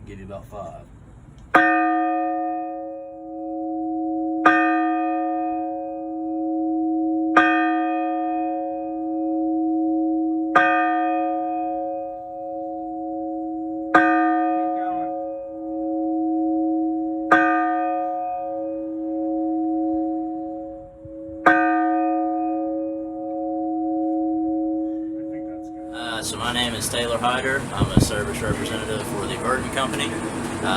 Give you about 5. So my name is Taylor Hyder. I'm a service representative for the Burton Company.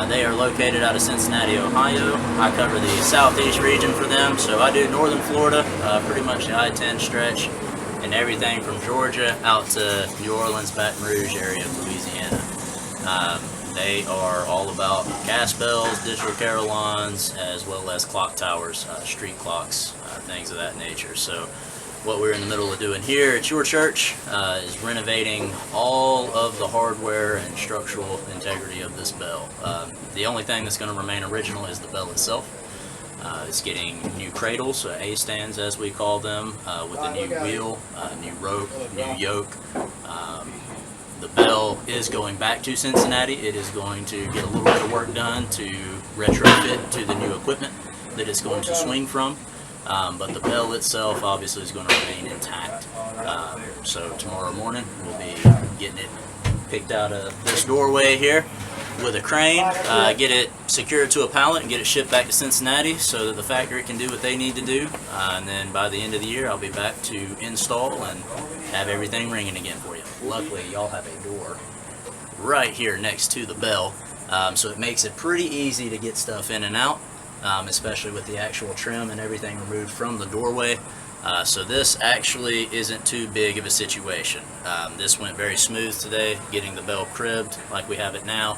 They are located out of Cincinnati, Ohio. I cover the southeast region for them, so I do northern Florida, pretty much the I-10 stretch, and everything from Georgia out to New Orleans, Baton Rouge area of Louisiana. They are all about gas bells, digital carillons, as well as clock towers, street clocks, things of that nature. So what we're in the middle of doing here at your church is renovating all of the hardware and structural integrity of this bell. The only thing that's going to remain original is the bell itself. It's getting new cradles, A-stands as we call them, with a new wheel, new rope, new yoke. The bell is going back to Cincinnati. It is going to get a little bit of work done to retrofit to the new equipment that it's going to swing from. But the bell itself obviously is going to remain intact. So tomorrow morning we'll be getting it picked out of this doorway here with a crane, get it secured to a pallet and get it shipped back to Cincinnati so that the factory can do what they need to do. And then by the end of the year I'll be back to install and have everything ringing again for you. Luckily y'all have a door right here next to the bell, so it makes it pretty easy to get stuff in and out. Especially with the actual trim and everything removed from the doorway. So this actually isn't too big of a situation. This went very smooth today, getting the bell cribbed like we have it now.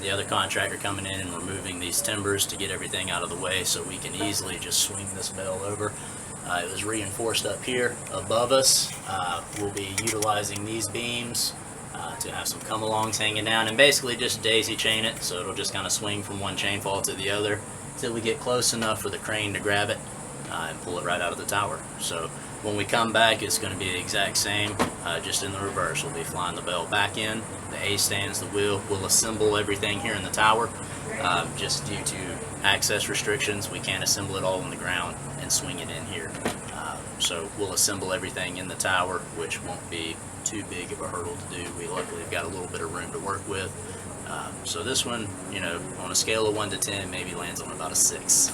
The other contractor coming in and removing these timbers to get everything out of the way so we can easily just swing this bell over. It was reinforced up here above us. We'll be utilizing these beams to have some come-alongs hanging down and basically just daisy chain it so it'll just kind of swing from one chain fall to the other until we get close enough for the crane to grab it and pull it right out of the tower. So when we come back it's going to be the exact same, just in the reverse. We'll be flying the bell back in, the A-stands, the wheel. We'll assemble everything here in the tower. Just due to access restrictions we can't assemble it all on the ground and swing it in here. So we'll assemble everything in the tower, which won't be too big of a hurdle to do. We luckily have got a little bit of room to work with. So this one, you know, on a scale of 1 to 10, maybe lands on about a 6.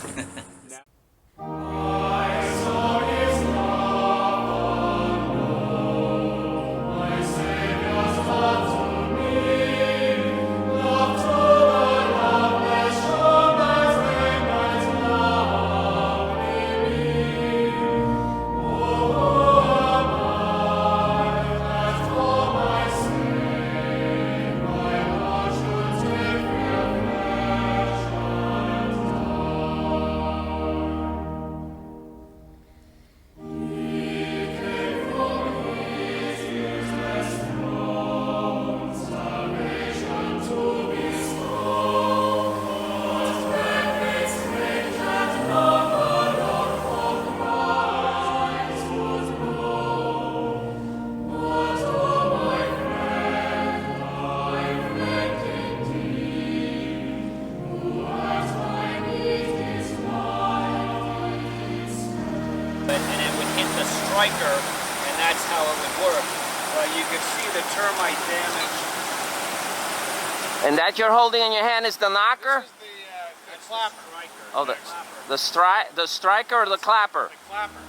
Striker, and that's how it would work. But you could see the termite damage. And that you're holding in your hand is the knocker? This is the clapper. Oh, the striker or the clapper? The clapper.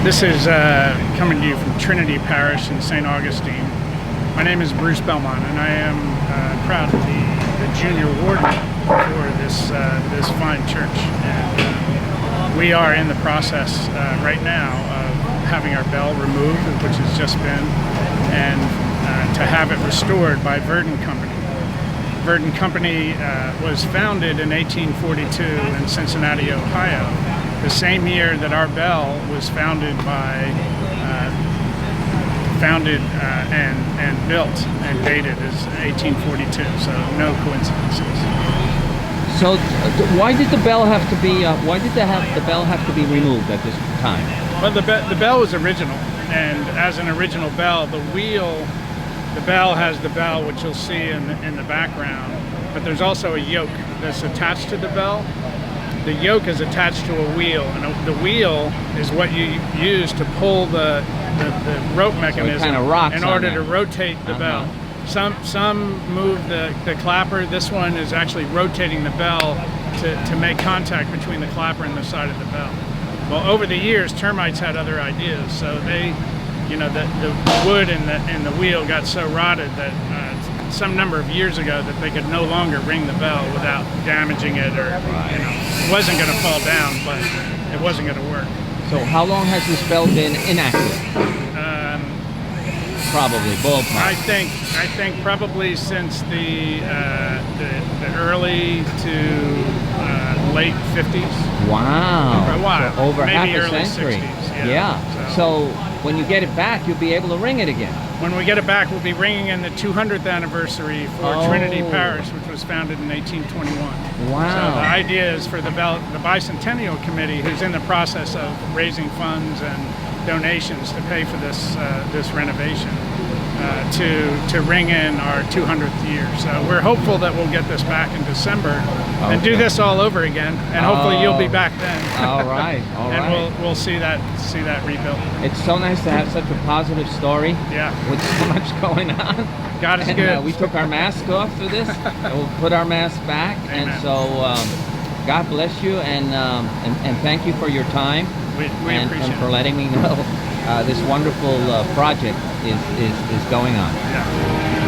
This is coming to you from Trinity Parish in St. Augustine. My name is Bruce Belmont, and I am proud to be the junior warden for this fine church. And we are in the process right now of having our bell removed, which has just been, and to have it restored by Verdon Company. Verdon Company was founded in 1842 in Cincinnati, Ohio, the same year that our bell was founded and built and dated as 1842. So no coincidences. So why did the bell have to be? Why did the bell have to be removed at this time? Well, the bell was original, and as an original bell, the bell has the bell, which you'll see in the background. But there's also a yoke that's attached to the bell. The yoke is attached to a wheel, and the wheel is what you use to pull the rope mechanism in order to rotate the bell. Some move the clapper. This one is actually rotating the bell to make contact between the clapper and the side of the bell. Well, over the years, termites had other ideas, so they, the wood in the wheel got so rotted that some number of years ago that they could no longer ring the bell without damaging it, or it wasn't going to fall down, but it wasn't going to work. So how long has this bell been inactive? Probably ballpark. I think probably since the early to late 50s. Wow. For a while. So over maybe half a early century. 60s. Yeah. So when you get it back, you'll be able to ring it again. When we get it back, we'll be ringing in the 200th anniversary for Trinity Parish, which was founded in 1821. Wow. So the idea is for the Bicentennial Committee, who's in the process of raising funds and donations to pay for this renovation, to ring in our 200th year. So we're hopeful that we'll get this back in December and do this all over again, and hopefully you'll be back then. All right. And we'll see that rebuilt. It's so nice to have such a positive story. Yeah. With so much going on. God is good. We took our mask off for this, and we'll put our mask back. Amen. And so God bless you, and thank you for your time. We appreciate and for letting me know this wonderful project is going on. Yeah.